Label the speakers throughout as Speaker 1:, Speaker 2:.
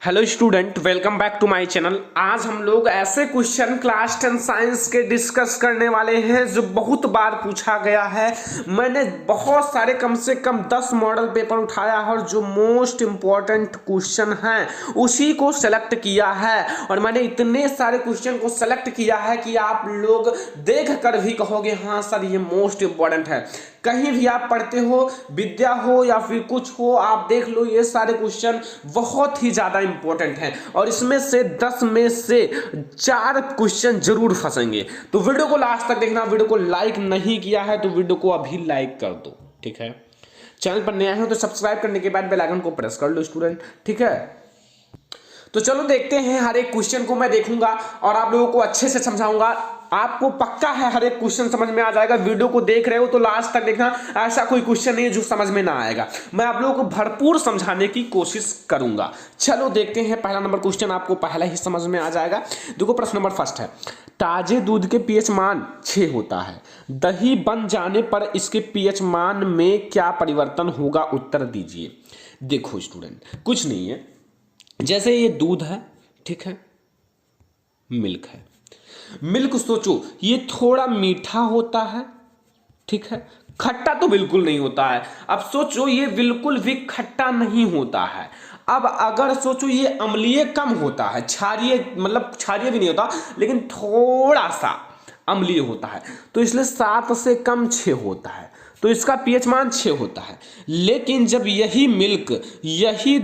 Speaker 1: Hello student, welcome back to my channel. आज हम लोग ऐसे क्वेश्चन क्लास 10 साइंस के डिस्कस करने वाले हैं जो बहुत बार पूछा गया है। मैंने बहुत सारे कम से कम 10 मॉडल पेपर उठाया है और जो मोस्ट इम्पॉर्टेंट क्वेश्चन हैं उसी को सेलेक्ट किया है। और मैंने इतने सारे क्वेश्चन को सेलेक्ट किया है कि आप लोग देख कर भी कहोगे हाँ सर ये मोस्ट इम्पॉर्टेंट है। कहीं भी आप पढ़ते हो, विद्या हो या फिर कुछ हो, आप देख लो ये सारे क्वेश्चन बहुत ही ज़्यादा इंपॉर्टेंट हैं और इसमें से 10 में से 4 क्वेश्चन जरूर फंसेंगे। तो वीडियो को लास्ट तक देखना। वीडियो को लाइक नहीं किया है तो वीडियो को अभी लाइक कर दो, ठीक है। चैनल पर नया हो तो सब्सक्राइब करने के बाद बेल आइकन को प्रेस कर लो स्टूडेंट, ठीक है। तो चलो देखते हैं। हर एक क्वेश्चन को मैं देखूंगा और आप लोगों को अच्छे से समझाऊंगा। आपको पक्का है हर एक क्वेश्चन समझ में आ जाएगा। वीडियो को देख रहे हो तो लास्ट तक देखना, ऐसा कोई क्वेश्चन नहीं है जो समझ में ना आएगा। मैं आप लोगों को भरपूर समझाने की कोशिश करूंगा। चलो देखते हैं। पहला नंबर क्वेश्चन आपको पहला ही समझ में आ जाएगा। देखो प्रश्न नंबर फर्स्ट है, ताजे दूध के पीएच मान 6 होता है, दही बन जाने पर इसके पीएच मान में क्या परिवर्तन होगा? उत्तर दीजिए। देखो स्टूडेंट, कुछ नहीं है, जैसे ये दूध है, ठीक है, मिल्क है। मिल्क सोचो ये थोड़ा मीठा होता है, ठीक है, खट्टा तो बिल्कुल नहीं होता है। अब सोचो ये बिल्कुल भी खट्टा नहीं होता है। अब अगर सोचो ये अम्लीय कम होता है, क्षारीय मतलब क्षारीय भी नहीं होता लेकिन थोड़ा सा अम्लीय होता है, तो इसलिए 7 से कम 6 होता है, तो इसका पीएच मान 6 होता है। लेकिन जब यही मिल्क यही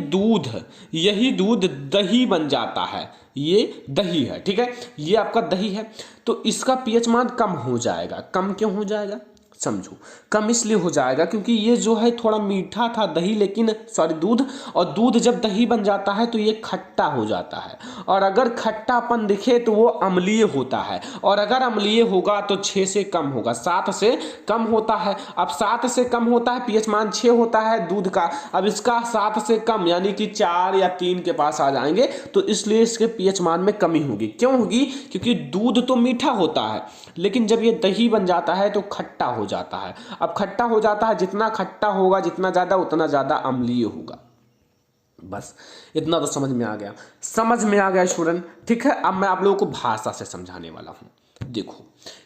Speaker 1: दूध दही बन जाता है, ये दही है, ठीक है, ये आपका दही है, तो इसका पीएच मान कम हो जाएगा। कम क्यों हो जाएगा समझो। कम इसलिए हो जाएगा क्योंकि ये जो है थोड़ा मीठा था दही, लेकिन दूध, और दूध जब दही बन जाता है तो ये खट्टा हो जाता है, और अगर खट्टापन दिखे तो वो अम्लीय होता है, और अगर अम्लीय होगा तो 6 से कम होगा, 7 से कम होता है। अब 7 से कम होता है, पीएच मान 6 होता है दूध का। अब इसका 7 से कम यानी कि 4 या 3 के पास आ जाएंगे, तो इसलिए इसके पीएच मान में कमी होगी। क्यों होगी? क्योंकि दूध तो मीठा होता है लेकिन जब ये दही बन जाता है तो खट्टा हो जाता है। अब खट्टा हो जाता है, जितना खट्टा होगा जितना ज्यादा उतना ज्यादा अम्लीय होगा। बस इतना तो समझ में आ गया। समझ में आ गया स्टूडेंट, ठीक है। अब मैं आप लोगों को भाषा से समझाने वाला हूं। देखो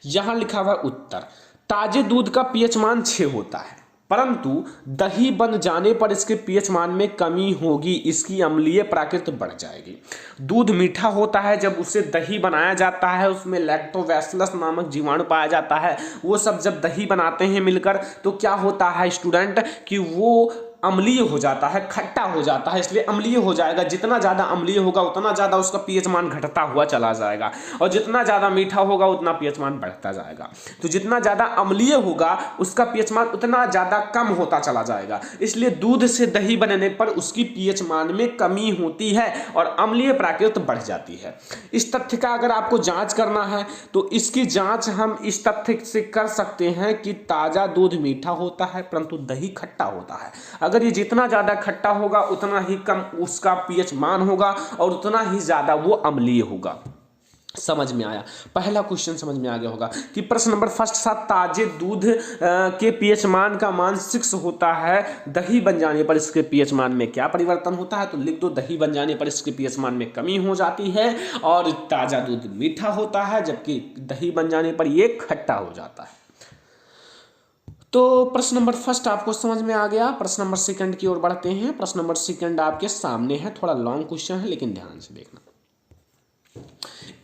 Speaker 1: यहां लिखा हुआ उत्तर, ताजे दूध का पीएच मान 6 होता है परंतु दही बन जाने पर इसके पीएच मान में कमी होगी, इसकी अम्लीय प्रकृति बढ़ जाएगी। दूध मीठा होता है, जब उसे दही बनाया जाता है उसमें लैक्टोबैसिलस नामक जीवाणु पाया जाता है। वो सब जब दही बनाते हैं मिलकर तो क्या होता है स्टूडेंट कि वो अम्लीय हो जाता है, खट्टा हो जाता है, इसलिए अम्लीय हो जाएगा। जितना ज़्यादा अम्लीय होगा उतना ज़्यादा उसका पीएच मान घटता हुआ चला जाएगा, और जितना ज़्यादा मीठा होगा उतना पीएच मान बढ़ता जाएगा। तो जितना ज़्यादा अम्लीय होगा उसका पीएच मान उतना ज़्यादा कम होता चला जाएगा, इसलिए दूध से दही बनने पर उसकी पीएच मान में कमी होती है और अम्लीय प्रकृति बढ़ जाती है। इस तथ्य का अगर आपको जाँच करना है तो इसकी जाँच हम इस तथ्य से कर सकते हैं कि ताज़ा दूध मीठा होता है परंतु दही खट्टा होता है। अगर ये जितना ज्यादा खट्टा होगा उतना ही कम उसका पीएच मान होगा और उतना ही ज्यादा वो अम्लीय होगा। समझ में आया? पहला क्वेश्चन समझ में आ गया होगा कि प्रश्न नंबर फर्स्ट था, ताजे दूध के पीएच मान का मान 6 होता है, दही बन जाने पर इसके पीएच मान में क्या परिवर्तन होता है? तो लिख दो, दही बन जाने पर इसके पीएच मान में कमी हो जाती है और ताजा दूध मीठा होता है जबकि दही बन जाने पर यह खट्टा हो जाता है। तो प्रश्न नंबर फर्स्ट आपको समझ में आ गया। प्रश्न नंबर सेकंड की ओर बढ़ते हैं। प्रश्न नंबर सेकंड आपके सामने है, थोड़ा लॉन्ग क्वेश्चन है लेकिन ध्यान से देखना।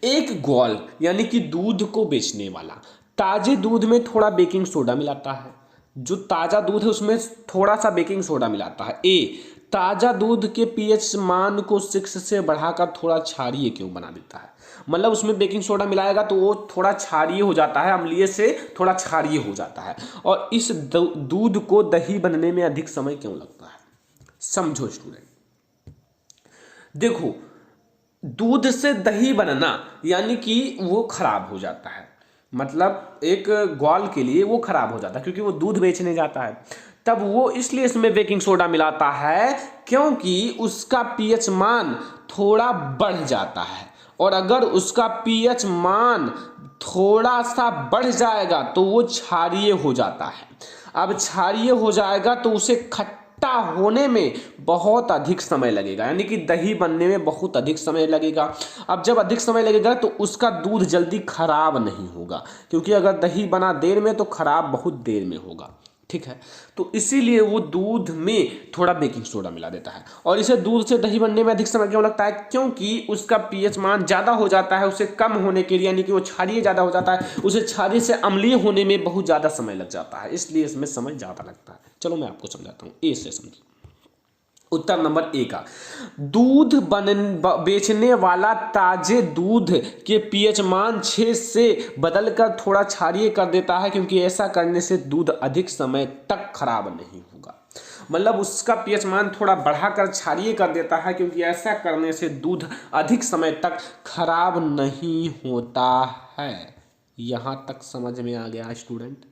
Speaker 1: एक ग्वाल यानी कि दूध को बेचने वाला ताजे दूध में थोड़ा बेकिंग सोडा मिलाता है। जो ताजा दूध है उसमें थोड़ा सा बेकिंग सोडा मिलाता है। ए, ताजा दूध के पीएच मान को 6 से बढ़ाकर थोड़ा क्षारीय क्यों बना देता है? मतलब उसमें बेकिंग सोडा मिलाएगा तो वो थोड़ा क्षारीय हो जाता है, अम्लीय से थोड़ा क्षारीय हो जाता है। और इस दूध को दही बनने में अधिक समय क्यों लगता है? समझो स्टूडेंट, देखो दूध से दही बनना यानी कि वो खराब हो जाता है, मतलब एक ग्वाल के लिए वो खराब हो जाता है क्योंकि वो दूध बेचने जाता है, तब वो इसलिए इसमें बेकिंग सोडा मिलाता है क्योंकि उसका पीएच मान थोड़ा बढ़ जाता है। और अगर उसका पीएच मान थोड़ा सा बढ़ जाएगा तो वो क्षारीय हो जाता है। अब क्षारीय हो जाएगा तो उसे खट्टा होने में बहुत अधिक समय लगेगा, यानी कि दही बनने में बहुत अधिक समय लगेगा। अब जब अधिक समय लगेगा तो उसका दूध जल्दी खराब नहीं होगा, क्योंकि अगर दही बना देर में तो खराब बहुत देर में होगा, ठीक है। तो इसीलिए वो दूध में थोड़ा बेकिंग सोडा मिला देता है। और इसे दूध से दही बनने में अधिक समय क्यों लगता है? क्योंकि उसका पीएच मान ज़्यादा हो जाता है, उसे कम होने के लिए, यानी कि वो क्षारीय ज़्यादा हो जाता है, उसे क्षारीय से अम्लीय होने में बहुत ज़्यादा समय लग जाता है, इसलिए इसमें समय ज़्यादा लगता है। चलो मैं आपको समझाता हूँ, ए से समझिए। उत्तर नंबर ए का, दूध बेचने वाला ताजे दूध के पीएच मान 6 से बदलकर थोड़ा क्षारीय कर देता है, क्योंकि ऐसा करने से दूध अधिक समय तक खराब नहीं होगा। मतलब उसका पीएच मान थोड़ा बढ़ाकर क्षारीय कर देता है, क्योंकि ऐसा करने से दूध अधिक समय तक खराब नहीं होता है। यहाँ तक समझ में आ गया स्टूडेंट?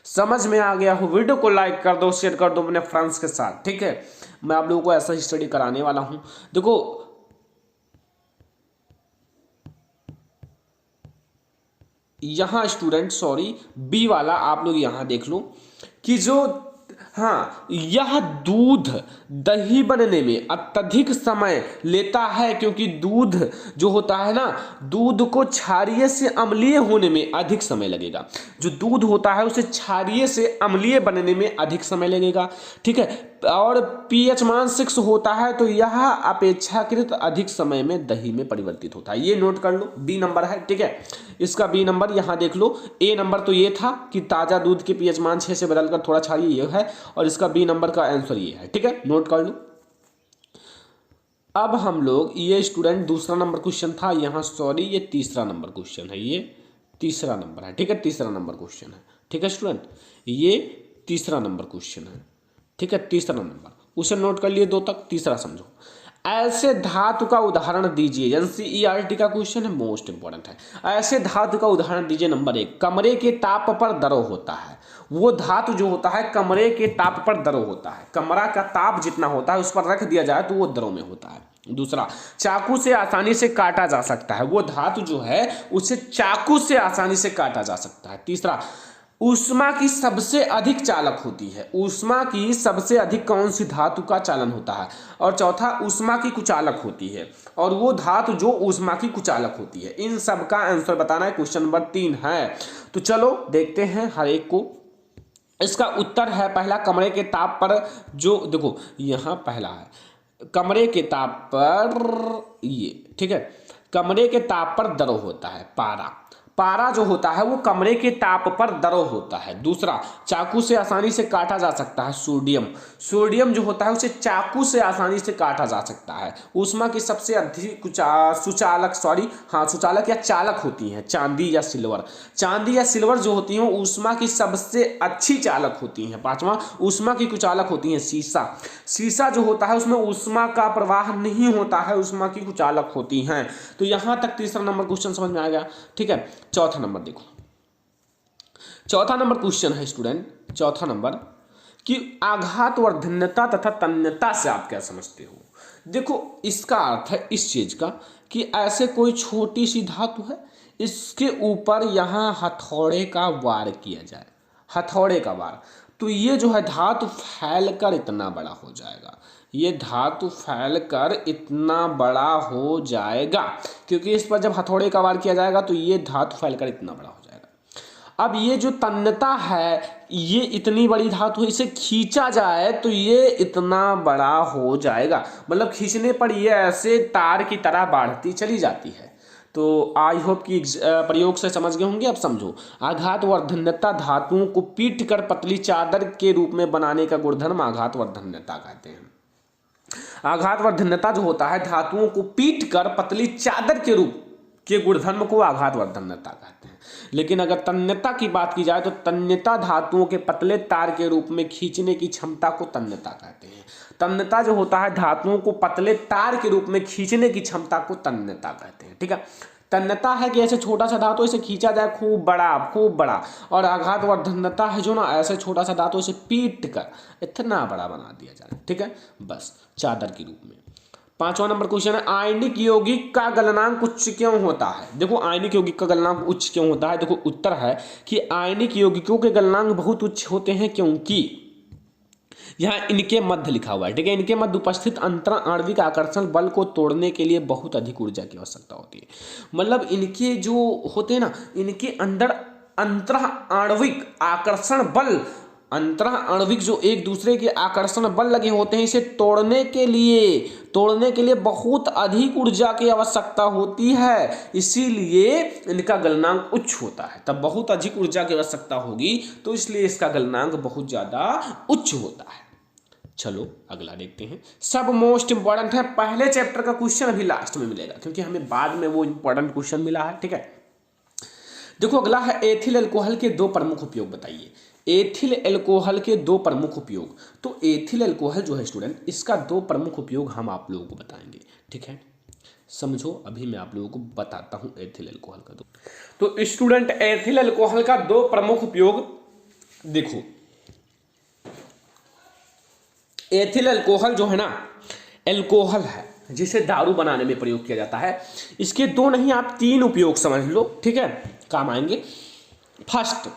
Speaker 1: समझ में आ गया हो? वीडियो को लाइक कर दो, शेयर कर दो अपने फ्रेंड्स के साथ, ठीक है। मैं आप लोगों को ऐसा ही स्टडी कराने वाला हूं। देखो यहां स्टूडेंट, सॉरी बी वाला, आप लोग यहां देख लो कि जो, हाँ, यह दूध दही बनने में अत्यधिक समय लेता है, क्योंकि दूध जो होता है ना, दूध को क्षारीय से अम्लीय होने में अधिक समय लगेगा। जो दूध होता है उसे क्षारीय से अम्लीय बनने में अधिक समय लगेगा, ठीक है। और पीएच मान 6 होता है, तो यह अपेक्षाकृत अधिक समय में दही में परिवर्तित होता है। ये नोट कर लो, बी नंबर है, ठीक है। इसका बी नंबर यहां देख लो। ए नंबर तो ये था कि ताजा दूध के पीएच मान 6 से बदलकर थोड़ा क्षारीय, ये है, और इसका बी नंबर का आंसर ये है, ठीक है, नोट कर लो। अब हम लोग, ये स्टूडेंट दूसरा नंबर क्वेश्चन था यहाँ, सॉरी ये तीसरा नंबर क्वेश्चन है, ये तीसरा नंबर है, ठीक है, तीसरा नंबर क्वेश्चन है, ठीक है स्टूडेंट, ये तीसरा नंबर क्वेश्चन है, ठीक है, तीसरा नंबर, उसे नोट कर लिए 2 तक, तीसरा समझो। ऐसे धातु का उदाहरण दीजिए, एनसीईआरटी का क्वेश्चन है, मोस्ट इंपॉर्टेंट है। ऐसे धातु का उदाहरण दीजिए। नंबर 1, कमरे के ताप पर द्रव होता है। वो धातु जो होता है कमरे के ताप पर द्रव होता है, कमरा का ताप जितना होता है उस पर रख दिया जाए तो वो द्रव में होता है। दूसरा, चाकू से आसानी से काटा जा सकता है। वो धातु जो है उसे चाकू से आसानी से काटा जा सकता है। तीसरा, ऊष्मा की सबसे अधिक चालक होती है। ऊष्मा की सबसे अधिक कौन सी धातु का चालन होता है? और चौथा, ऊष्मा की कुचालक होती है। और वो धातु जो ऊष्मा की कुचालक होती है। इन सब का आंसर बताना है, क्वेश्चन नंबर 3 है। तो चलो देखते हैं हर एक को। इसका उत्तर है पहला, कमरे के ताप पर, जो देखो यहाँ पहला है कमरे के ताप पर, ये ठीक है, कमरे के ताप पर द्रव होता है पारा। पारा जो होता है वो कमरे के ताप पर द्रव होता है। दूसरा, चाकू से आसानी से काटा जा सकता है सोडियम। सोडियम जो होता है उसे चाकू से आसानी से काटा जा सकता है। ऊष्मा की सबसे अधिक सुचालक, सुचालक या चालक होती हैं चांदी या सिल्वर। चांदी या सिल्वर जो होती हैं ऊष्मा की सबसे अच्छी चालक होती हैं। पांचवा, ऊष्मा की कुचालक होती हैं शीशा। शीशा जो होता है उसमें ऊष्मा का प्रवाह नहीं होता है, ऊष्मा की कुचालक होती हैं। तो यहां तक तीसरा नंबर क्वेश्चन समझ में आ गया, ठीक है। चौथा नंबर देखो, चौथा नंबर क्वेश्चन है स्टूडेंट, चौथा नंबर कि आघात वर्धन्यता तथा तन्यता से आप क्या समझते हो? देखो इसका अर्थ है इस चीज का कि ऐसे कोई छोटी सी धातु है, इसके ऊपर यहां हथौड़े का वार किया जाए, हथौड़े का वार, तो ये जो है धातु फैलकर इतना बड़ा हो जाएगा। ये धातु फैलकर इतना बड़ा हो जाएगा, क्योंकि इस पर जब हथौड़े का वार किया जाएगा तो ये धातु फैलकर इतना बड़ा हो जाएगा। अब ये जो तन्यता है, ये इतनी बड़ी धातु है, इसे खींचा जाए तो ये इतना बड़ा हो जाएगा। मतलब खींचने पर ये ऐसे तार की तरह बढ़ती चली जाती है। तो आई होप कि प्रयोग से समझ गए होंगे। अब समझो, आघात वर्धन्यता धातुओं को पीट कर पतली चादर के रूप में बनाने का गुणधर्म आघात वर्धन्यता कहते हैं। आघात वर्धन्यता जो होता है धातुओं को पीट कर पतली चादर के रूप के गुणधर्म को आघात वर्धन्यता कहते हैं। लेकिन अगर तन्यता की बात की जाए तो तन्यता धातुओं के पतले तार के रूप में खींचने की क्षमता को तन्यता कहते हैं। तन्यता जो होता है धातुओं को पतले तार के रूप में खींचने की क्षमता को तन्यता कहते हैं, ठीक है। तन्यता है कि ऐसे छोटा सा धातु इसे खींचा जाए खूब बड़ा, और आघात वर्धन्यता है जो ना ऐसे छोटा सा धातु इसे पीट कर इतना बड़ा बना दिया जाए, ठीक है, बस चादर के रूप में। पांचवा नंबर क्वेश्चन है, आयनिक यौगिक का गलनांक उच्च क्यों होता है? देखो आयनिक यौगिक का गलनांक उच्च क्यों होता है? देखो उत्तर है कि आयनिक यौगिकों के गलनांक बहुत उच्च होते हैं, क्योंकि यहाँ इनके मध्य लिखा हुआ है, ठीक है। इनके मध्य उपस्थित अंतर आणविक आकर्षण बल को तोड़ने के लिए बहुत अधिक ऊर्जा की आवश्यकता होती है। मतलब इनके जो होते हैं ना, इनके अंदर अंतर आणविक आकर्षण बल, अंतर आणविक जो एक दूसरे के आकर्षण बल लगे होते हैं, इसे तोड़ने के लिए बहुत अधिक ऊर्जा की आवश्यकता होती है, इसीलिए इनका गलनांक उच्च होता है। तब बहुत अधिक ऊर्जा की आवश्यकता होगी तो इसलिए इसका गलनांक बहुत ज्यादा उच्च होता है। चलो अगला देखते हैं। सब मोस्ट इंपॉर्टेंट है, पहले चैप्टर का क्वेश्चन अभी लास्ट में मिलेगा क्योंकि हमें बाद में वो इंपॉर्टेंट क्वेश्चन मिला है, ठीक है। देखो अगला है एथिल अल्कोहल के दो प्रमुख उपयोग बताइए। एथिल अल्कोहल के दो प्रमुख उपयोग। तो एथिल अल्कोहल जो है स्टूडेंट, इसका दो प्रमुख उपयोग हम आप लोगों को बताएंगे, ठीक है। समझो, अभी मैं आप लोगों को बताता हूं एथिल अल्कोहल का दो। तो स्टूडेंट एथिल अल्कोहल का दो प्रमुख उपयोग देखो। एथिल अल्कोहल जो है ना, अल्कोहल है जिसे दारू बनाने में प्रयोग किया जाता है। इसके दो नहीं आप तीन उपयोग समझ लो, ठीक है, काम आएंगे। फर्स्ट,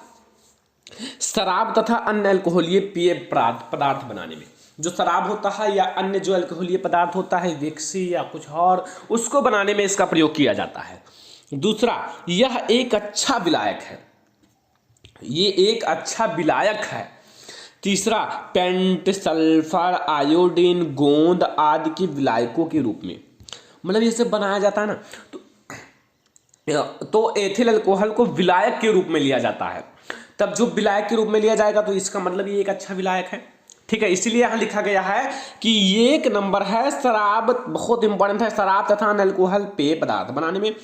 Speaker 1: शराब तथा अन्य अल्कोहलीय पेय पदार्थ बनाने में। जो शराब होता है या अन्य जो अल्कोहलीय पदार्थ होता है, विस्की या कुछ और, उसको बनाने में इसका प्रयोग किया जाता है। दूसरा, यह एक अच्छा विलायक है, ये एक अच्छा विलायक है। तीसरा, पेंट, सल्फर, आयोडीन, गोंद आदि के विलायकों के रूप में, मतलब ये सब बनाया जाता है ना, तो एथिल अल्कोहल को विलायक के रूप में लिया जाता है। तब जो विलायक के रूप में लिया जाएगा तो इसका मतलब ये एक अच्छा विलायक है, ठीक है। इसीलिए यहां लिखा गया है कि ये एक नंबर है शराब, बहुत इंपॉर्टेंट है, शराब तथा अल्कोहल पेय पदार्थ बनाने में।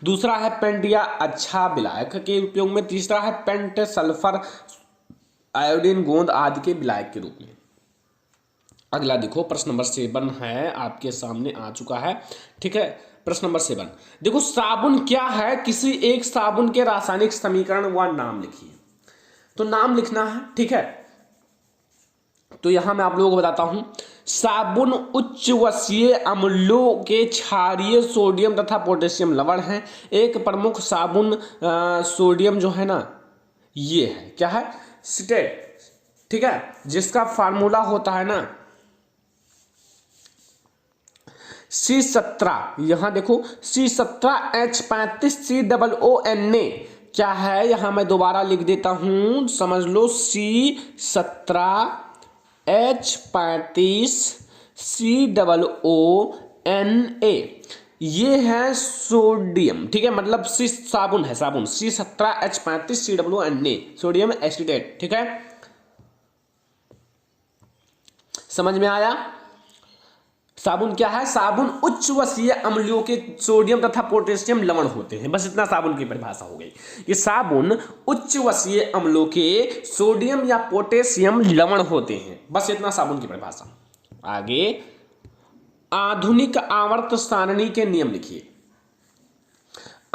Speaker 1: दूसरा है पेंट या अच्छा विलायक के उपयोग में। तीसरा है पेंट, सल्फर, आयोडीन, गोंद आदि के विलायक के रूप में। अगला देखो, प्रश्न नंबर 7 है, आपके सामने आ चुका है, ठीक है। प्रश्न नंबर 7 देखो, साबुन क्या है? किसी एक साबुन के रासायनिक समीकरण व नाम लिखिए। तो नाम लिखना है, ठीक है। तो यहां मैं आप लोगों को बताता हूं, साबुन उच्च वसीय अम्लों के क्षारीय सोडियम तथा पोटेशियम लवण है। एक प्रमुख साबुन सोडियम जो है ना, ये है, क्या है? सिटेट, ठीक है, जिसका फार्मूला होता है ना C17। यहां देखो C17H35COONA क्या है, यहां मैं दोबारा लिख देता हूं, समझ लो, C17H35COONA ये है सोडियम, ठीक है, मतलब साबुन है, साबुन C17H35COONA सोडियम एसिटेट, ठीक है। समझ में आया? साबुन क्या है? साबुन उच्च वसीय अम्लों के सोडियम तथा पोटेशियम लवण होते हैं। बस इतना साबुन की परिभाषा हो गई। ये साबुन उच्च वसीय अम्लों के सोडियम या पोटेशियम लवण होते हैं। बस इतना साबुन की परिभाषा। आगे, आधुनिक आवर्त सारणी के नियम लिखिए।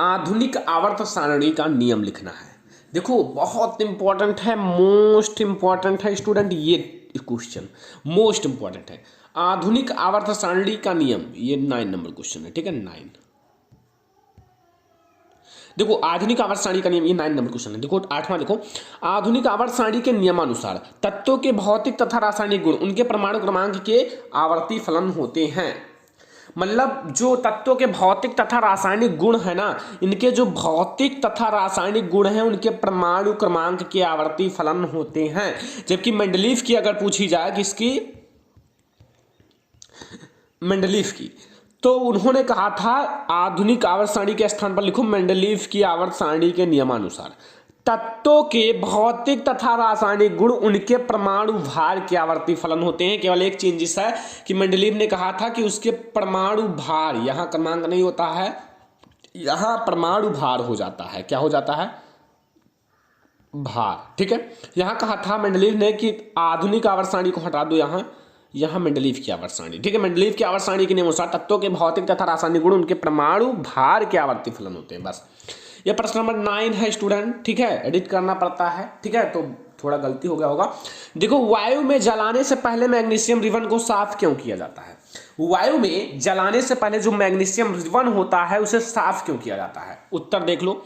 Speaker 1: आधुनिक आवर्त सारणी का नियम लिखना है। देखो बहुत इंपॉर्टेंट है, मोस्ट इंपॉर्टेंट है स्टूडेंट, ये क्वेश्चन मोस्ट इंपॉर्टेंट है। आधुनिक आवर्त सारणी का नियम, ये 9 नंबर क्वेश्चन है, ठीक है, 9। देखो आधुनिक आवर्त सारणी का नियम, ये 9 नंबर क्वेश्चन है। देखो 8वां देखो, आधुनिक आवर्त सारणी के नियमानुसार तत्वों के भौतिक तथा रासायनिक गुण उनके परमाणु क्रमांक के आवर्ती फलन होते हैं। मतलब जो तत्वों के भौतिक तथा रासायनिक गुण है ना, इनके जो भौतिक तथा रासायनिक गुण हैं उनके परमाणु क्रमांक के आवर्ती फलन होते हैं। जबकि मेंडलीफ की अगर पूछी जाए, किसकी? मेंडलीफ की, तो उन्होंने कहा था आधुनिक आवर्त सारणी के स्थान पर लिखो मेंडलीफ की आवर्त सारणी के नियमानुसार तत्वों के भौतिक तथा रासायनिक गुण उनके परमाणु भार के आवर्ती फलन होते हैं। केवल एक चेंजेस है कि मेंडलीव ने कहा था कि उसके परमाणु भार, यहां क्रमांक नहीं होता है, यहां परमाणु भार हो जाता है। क्या हो जाता है? भार, ठीक है। यहां कहा था मेंडलीव ने कि आधुनिक आवर्त सारणी को हटा दो, यहां मेंडलीव की आवर्त सारणी, ठीक है। मेंडलीव की आवर्त सारणी के नियमानुसार तत्वों के भौतिक तथा रासायनिक गुण उनके परमाणु भार के आवर्ती फलन होते हैं। बस ये प्रश्न नंबर 9 है स्टूडेंट, ठीक है, एडिट करना पड़ता है, ठीक है, तो थोड़ा गलती हो गया होगा। देखो वायु में जलाने से पहले मैग्नीशियम रिबन को साफ क्यों किया जाता है? वायु में जलाने से पहले जो मैग्नीशियम रिबन होता है उसे साफ क्यों किया जाता है? उत्तर देख लो,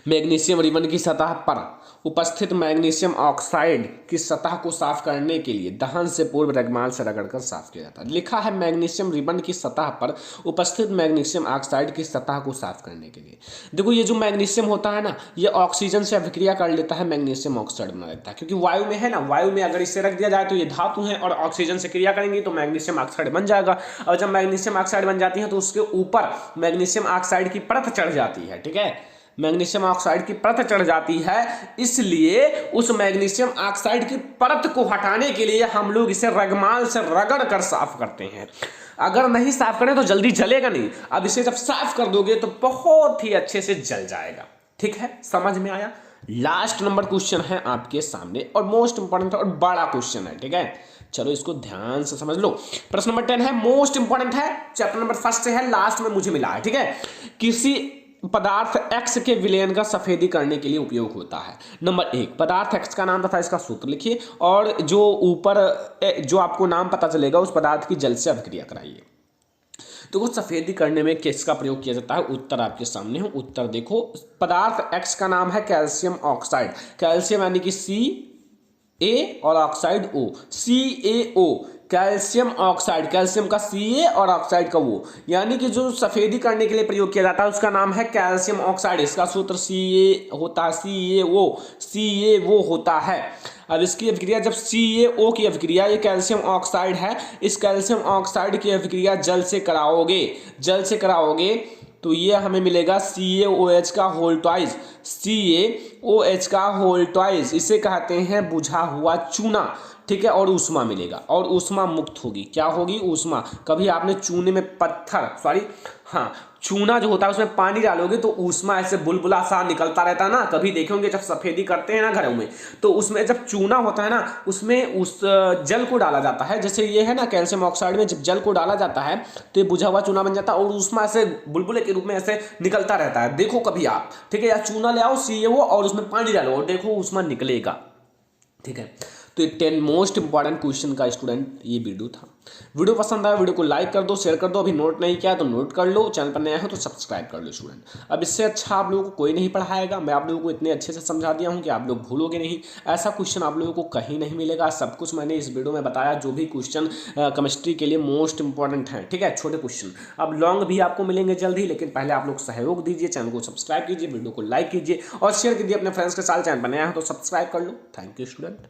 Speaker 1: मैग्नीशियम रिबन की सतह पर उपस्थित मैग्नीशियम ऑक्साइड की सतह को साफ करने के लिए दहन से पूर्व रगमाल से रगड़कर साफ किया जाता है। लिखा है मैग्नीशियम रिबन की सतह पर उपस्थित मैग्नीशियम ऑक्साइड की सतह को साफ करने के लिए। देखो ये जो मैग्नीशियम होता है ना, ये ऑक्सीजन से अभिक्रिया कर लेता है, मैग्नीशियम ऑक्साइड बना देता है, क्योंकि वायु में है ना, वायु में अगर इसे रख दिया जाए तो ये धातु है और ऑक्सीजन से क्रिया करेंगी तो मैग्नीशियम ऑक्साइड बन जाएगा। और जब मैग्नीशियम ऑक्साइड बन जाती है तो उसके ऊपर मैग्नीशियम ऑक्साइड की परत चढ़ जाती है। ठीक है, मैग्नीशियम ऑक्साइड की परत चढ़ जाती है, इसलिए उस मैग्नीशियम ऑक्साइड की परत को हटाने के लिए हम लोग इसे रगमाल से रगड़ कर साफ करते हैं। अगर नहीं साफ करें तो जल्दी जलेगा नहीं, अब इसे जब साफ कर दोगे तो बहुत ही अच्छे से जल जाएगा। ठीक है, समझ में आया। लास्ट नंबर क्वेश्चन है आपके सामने और मोस्ट इंपॉर्टेंट और बड़ा क्वेश्चन है। ठीक है, चलो इसको ध्यान से समझ लो। प्रश्न नंबर 10 है, मोस्ट इंपॉर्टेंट है, चैप्टर नंबर 1 से है, लास्ट में मुझे मिला है। ठीक है, किसी पदार्थ X के विलयन का सफेदी करने के लिए उपयोग होता है। नंबर 1, पदार्थ X का नाम तथा इसका सूत्र लिखिए और जो ऊपर जो आपको नाम पता चलेगा उस पदार्थ की जल से अभिक्रिया कराइए। तो कुछ सफेदी करने में किसका प्रयोग किया जाता है, उत्तर आपके सामने है। उत्तर देखो, पदार्थ X का नाम है कैल्शियम ऑक्साइड, कैल्शियम यानी कि Ca और oxide O, CaO, calcium oxide, calcium का Ca और ऑक्साइड का O, यानी कि जो सफेदी करने के लिए प्रयोग किया जाता है उसका नाम है कैल्शियम ऑक्साइड। इसका सूत्र Ca होता है, CaO होता है। अब इसकी अभिक्रिया, जब CaO की अभिक्रिया, ये कैल्शियम ऑक्साइड है, इस कैल्शियम ऑक्साइड की अभिक्रिया जल से कराओगे तो ये हमें मिलेगा CaOH का होल ट्वाइस, CaOH का होल ट्वाइस, इसे कहते हैं बुझा हुआ चूना। ठीक है, और ऊष्मा मिलेगा और ऊष्मा मुक्त होगी। क्या होगी? ऊष्मा। कभी आपने चूने में चूना जो होता है उसमें पानी डालोगे तो ऊष्मा ऐसे बुलबुला सा निकलता रहता है ना। कभी देखे होंगे जब सफेदी करते हैं ना घरों में, तो उसमें जब चूना होता है ना, उसमें उस जल को डाला जाता है। जैसे ये है ना, कैल्शियम ऑक्साइड में जब जल को डाला जाता है तो ये बुझा हुआ चूना बन जाता है और ऊष्मा ऐसे बुलबुले के रूप में ऐसे निकलता रहता है। देखो कभी आप, ठीक है, या चूना ले आओ CaO और उसमें पानी डालो और देखो ऊष्मा निकलेगा। ठीक है, तो ये 10 मोस्ट इंपॉर्टेंट क्वेश्चन का स्टूडेंट ये वीडियो था। वीडियो पसंद आया वीडियो को लाइक कर दो, शेयर कर दो। अभी नोट नहीं किया तो नोट कर लो, चैनल पर नया हो तो सब्सक्राइब कर लो स्टूडेंट। अब इससे अच्छा आप लोगों को कोई नहीं पढ़ाएगा। मैं आप लोगों को इतने अच्छे से समझा दिया हूँ कि आप लोग भूलोगे नहीं। ऐसा क्वेश्चन आप लोगों को कहीं नहीं मिलेगा। सब कुछ मैंने इस वीडियो में बताया, जो भी क्वेश्चन केमिस्ट्री के लिए मोस्ट इंपॉर्टेंट है। ठीक है, छोटे क्वेश्चन। अब लॉन्ग भी आपको मिलेंगे जल्द ही, लेकिन पहले आप लोग सहयोग दीजिए, चैनल को सब्सक्राइब कीजिए, वीडियो को लाइक कीजिए और शेयर कीजिए अपने फ्रेंड्स के साथ। चैनल पर नया हो तो सब्सक्राइब कर लो। Thank you student.